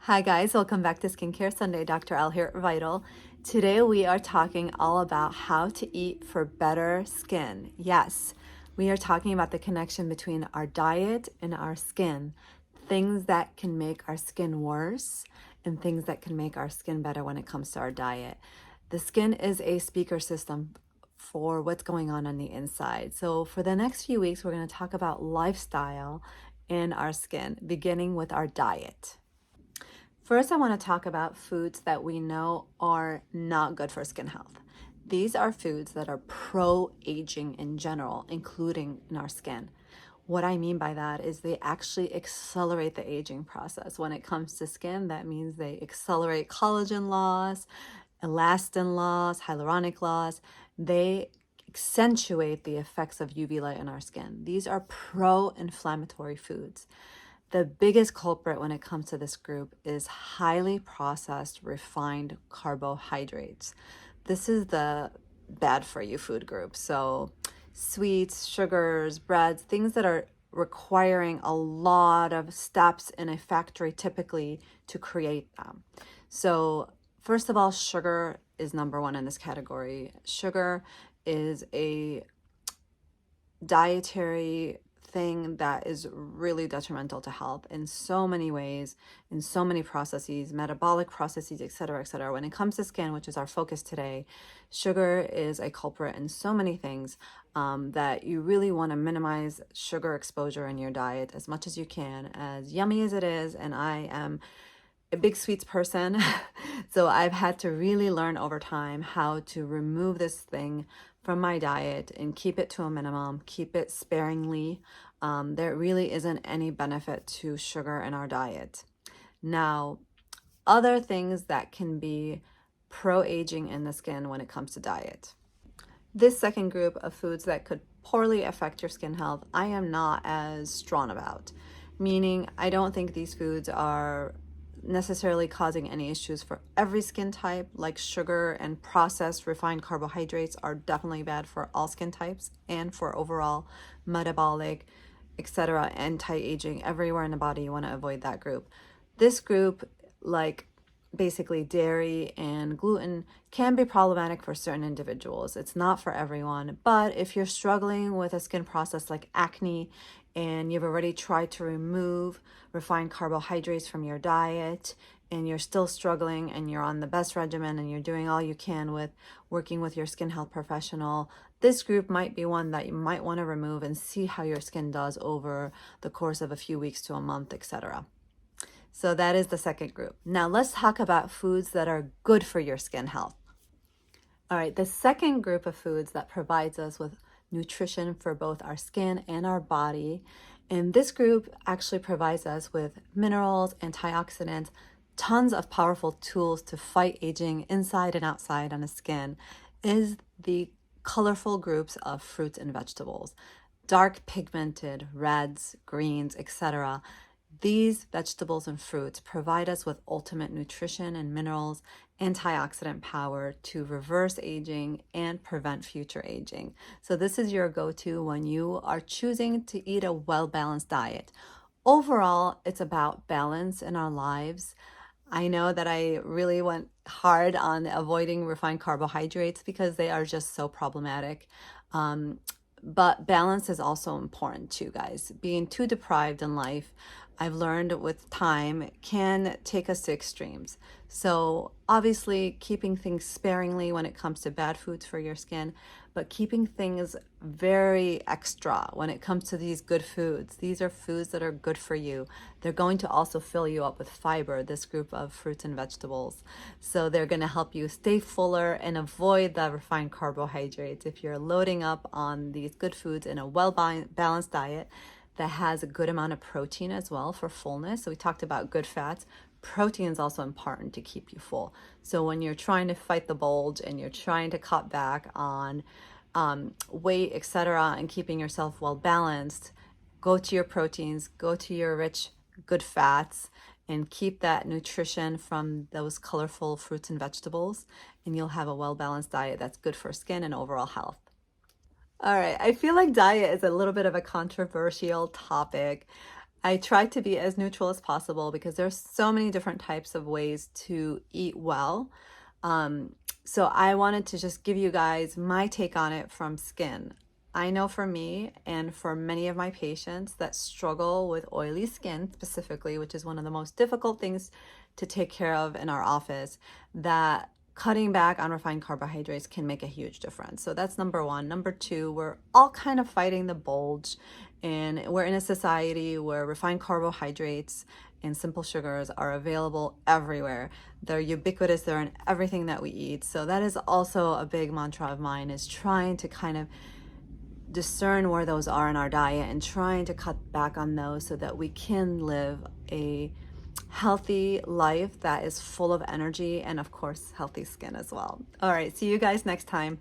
Hi guys, welcome back to Skincare Sunday. Dr. Al here at Vital. Today we are talking all about how to eat for better skin. Yes, we are talking about the connection between our diet and our skin. Things that can make our skin worse and things that can make our skin better when it comes to our diet. The skin is a speaker system for what's going on the inside. So for the next few weeks, we're going to talk about lifestyle in our skin, beginning with our diet. First, I want to talk about foods that we know are not good for skin health. These are foods that are pro-aging in general, including in our skin. What I mean by that is they actually accelerate the aging process. When it comes to skin, that means they accelerate collagen loss, elastin loss, hyaluronic loss. They accentuate the effects of UV light in our skin. These are pro-inflammatory foods. The biggest culprit when it comes to this group is highly processed, refined carbohydrates. This is the bad for you food group. So sweets, sugars, breads, things that are requiring a lot of steps in a factory typically to create them. So first of all, sugar is number one in this category. Sugar is a dietary thing that is really detrimental to health in so many ways, in so many processes, metabolic processes, etc., etc. When it comes to skin, which is our focus today, sugar is a culprit in so many things that you really want to minimize sugar exposure in your diet as much as you can, as yummy as it is. And I am a big sweets person. So I've had to really learn over time how to remove this thing from my diet and keep it to a minimum, keep it sparingly. There really isn't any benefit to sugar in our diet. Now, other things that can be pro-aging in the skin when it comes to diet. This second group of foods that could poorly affect your skin health, I am not as strong about, meaning I don't think these foods are necessarily causing any issues for every skin type. Like sugar and processed refined carbohydrates are definitely bad for all skin types and for overall metabolic, etc., anti-aging everywhere in the body. You want to avoid that group. This group, like basically dairy and gluten, can be problematic for certain individuals. It's not for everyone, but if you're struggling with a skin process like acne and you've already tried to remove refined carbohydrates from your diet and you're still struggling and you're on the best regimen and you're doing all you can with working with your skin health professional, this group might be one that you might want to remove and see how your skin does over the course of a few weeks to a month, etc. So that is the second group. Now let's talk about foods that are good for your skin health. All right, the second group of foods that provides us with nutrition for both our skin and our body, and this group actually provides us with minerals, antioxidants, tons of powerful tools to fight aging inside and outside on the skin, is the colorful groups of fruits and vegetables. Dark pigmented reds, greens, etc. These vegetables and fruits provide us with ultimate nutrition and minerals, antioxidant power to reverse aging and prevent future aging. So this is your go-to when you are choosing to eat a well-balanced diet. Overall, it's about balance in our lives. I know that I really went hard on avoiding refined carbohydrates because they are just so problematic. But balance is also important too, guys. Being too deprived in life, I've learned with time, can take us to extremes. So obviously keeping things sparingly when it comes to bad foods for your skin, but keeping things very extra when it comes to these good foods. These are foods that are good for you. They're going to also fill you up with fiber, this group of fruits and vegetables. So they're going to help you stay fuller and avoid the refined carbohydrates. If you're loading up on these good foods in a well-balanced diet that has a good amount of protein as well for fullness. So we talked about good fats. Protein is also important to keep you full. So when you're trying to fight the bulge and you're trying to cut back on weight, etc., and keeping yourself well balanced, go to your proteins, go to your rich, good fats, and keep that nutrition from those colorful fruits and vegetables, and you'll have a well-balanced diet that's good for skin and overall health. All right, I feel like diet is a little bit of a controversial topic. I try to be as neutral as possible because there's so many different types of ways to eat well. Um, so I wanted to just give you guys my take on it from skin. I know for me and for many of my patients that struggle with oily skin specifically, which is one of the most difficult things to take care of in our office, that cutting back on refined carbohydrates can make a huge difference. So that's number one. Number two, we're all kind of fighting the bulge, and we're in a society where refined carbohydrates and simple sugars are available everywhere. They're ubiquitous, they're in everything that we eat. So that is also a big mantra of mine, is trying to kind of discern where those are in our diet and trying to cut back on those so that we can live a healthy life that is full of energy and, of course, healthy skin as well. All right, see you guys next time.